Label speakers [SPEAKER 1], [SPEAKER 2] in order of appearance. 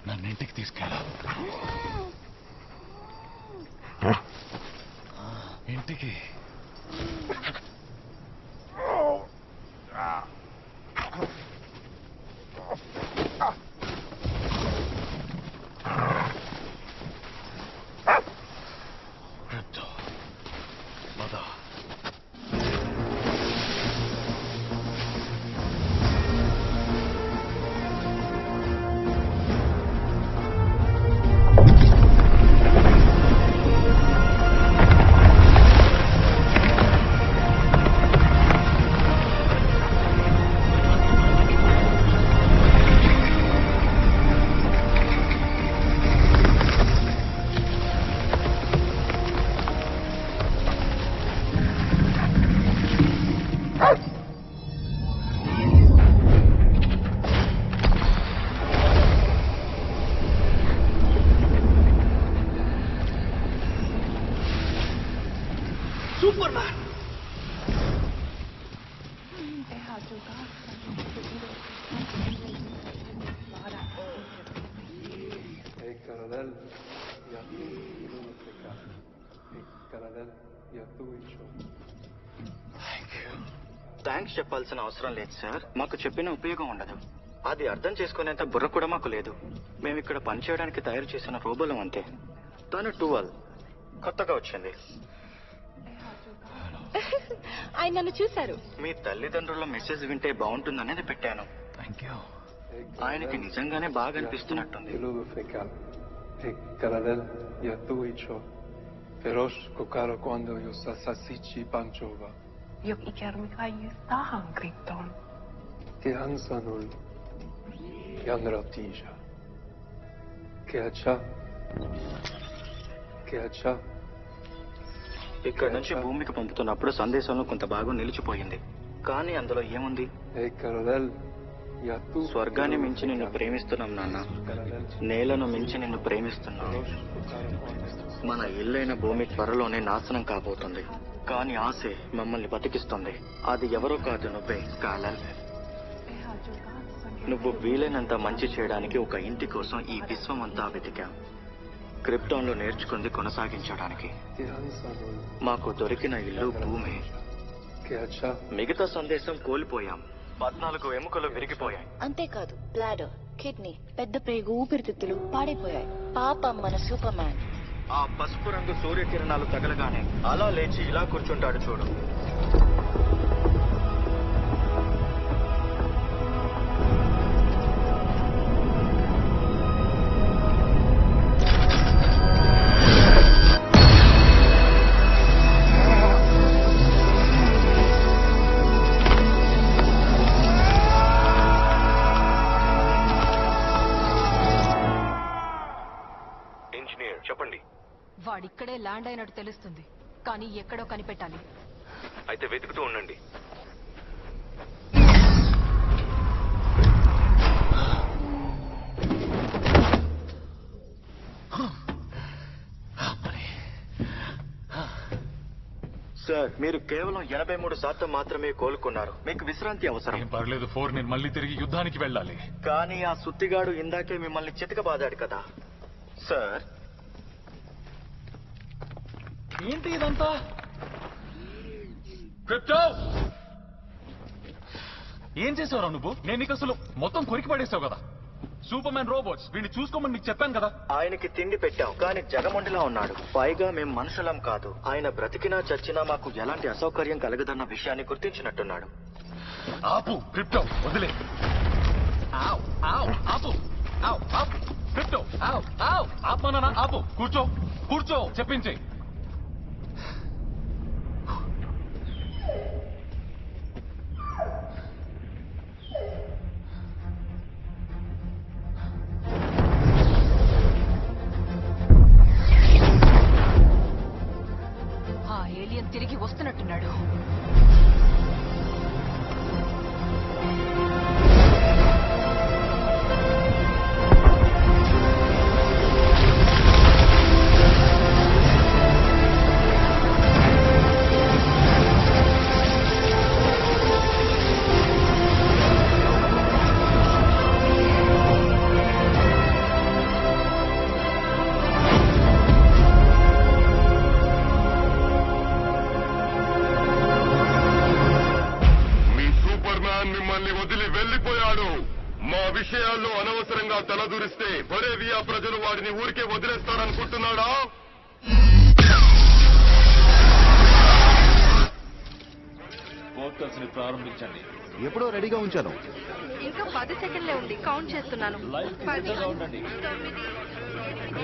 [SPEAKER 1] నన్నింటికి తీసుకెళ్ళా ఇంటికి
[SPEAKER 2] థ్యాంక్స్ చెప్పాల్సిన అవసరం లేదు సార్. మాకు చెప్పిన ఉపయోగం ఉండదు. అది అర్థం చేసుకునేంత బుర్ర కూడా మాకు లేదు. మేము ఇక్కడ పనిచేయడానికి తయారు చేసిన రోబోలం అంతే. తను 12 కొత్తగా వచ్చింది.
[SPEAKER 3] ఆయన నన్ను చూశారు.
[SPEAKER 2] మీ తల్లిదండ్రుల మెసేజ్ వింటే బాగుంటుందనేది పెట్టాను. ఆయనకి నిజంగానే బాగా అనిపిస్తున్నట్టుంది.
[SPEAKER 4] Jag iker mikrai tahan Krypton.
[SPEAKER 5] Ti hansanul yanratija. Keacha.
[SPEAKER 2] ఇక్కడ నుంచి భూమికి పంపుతున్నప్పుడు సందేశంలో కొంత భాగం నిలిచిపోయింది. కానీ అందులో ఏముంది? స్వర్గాన్ని మించి నిన్ను ప్రేమిస్తున్నాం నాన్న. నేలను మించి నిన్ను ప్రేమిస్తున్నాను. మన ఇల్లైన భూమి త్వరలోనే నాశనం కాబోతుంది. కానీ ఆశే మమ్మల్ని బతికిస్తుంది. అది ఎవరో కాదు, నువ్వే స్కాలర్. నువ్వు వీలైనంత మంచి చేయడానికి ఒక ఇంటి కోసం ఈ విశ్వం అంతా వెతికాం. క్రిప్టాన్లో నేర్చుకుంది కొనసాగించడానికి. మాకు దొరికిన ఇల్లు భూమి. మిగతా సందేశం కోల్పోయాం. 14 ఎముకలు విరిగిపోయాయి.
[SPEAKER 3] అంతేకాదు, బ్లాడర్, కిడ్నీ, పెద్ద ప్రేగు, ఊపిరితిత్తులు పాడైపోయాయి. పాపం మన సూపర్ మ్యాన్.
[SPEAKER 2] ఆ పసుపు రంగు సూర్యకిరణాలు తగలగానే అలా లేచి ఇలా కూర్చుంటాడు చూడు.
[SPEAKER 6] వాడిక్కడే ల్యాండ్ అయినట్టు తెలుస్తుంది, కానీ ఎక్కడో కనిపెట్టాలి.
[SPEAKER 7] అయితే వెతుకుతూ ఉండండి.
[SPEAKER 2] సార్, మీరు కేవలం 83% మాత్రమే కోలుకున్నారు. మీకు విశ్రాంతి అవసరం.
[SPEAKER 1] పర్లేదు 4, నేను మళ్ళీ తిరిగి యుద్ధానికి వెళ్ళాలి.
[SPEAKER 2] కానీ ఆ సుత్తిగాడు ఇందాకే మిమ్మల్ని చితకబాదాడు కదా సార్.
[SPEAKER 1] ఏంటి ఇదంతా? క్రిప్టో, ఏం చేసావురా నువ్వు? నేను నీకు అసలు మొత్తం కొరికి పడేసావు కదా. సూపర్ మ్యాన్ రోబోట్స్, వీడిని చూసుకోమని నీకు చెప్పాను కదా.
[SPEAKER 2] ఆయనకి తిండి పెట్టాం, కానీ జగమొండిలా ఉన్నాడు. పైగా మేం మనుషులం కాదు. ఆయన బ్రతికినా చచ్చినా మాకు ఎలాంటి అసౌకర్యం కలగదన్న విషయాన్ని గుర్తించినట్టున్నాడు.
[SPEAKER 1] ఆపు క్రిప్టో, వదిలే. ఆపు క్రిప్టో, ఆపమన్నా. ఆపు, కూర్చో చెప్పించి.
[SPEAKER 6] ఏలియన్ తిరిగి వస్తున్నట్టున్నాడు.
[SPEAKER 8] విషయాల్లో అనవసరంగా తలదూరిస్తే బొలేవియా ప్రజలు వాడిని ఊరికే వదిలేస్తారనుకుంటున్నాడా?
[SPEAKER 1] పోర్టల్స్ ని ప్రారంభించండి.
[SPEAKER 9] ఎప్పుడో రెడీగా ఉంచాను.
[SPEAKER 6] ఇంకా 10 సెకండ్లే ఉంది. కౌంట్ చేస్తున్నాను.
[SPEAKER 1] 9,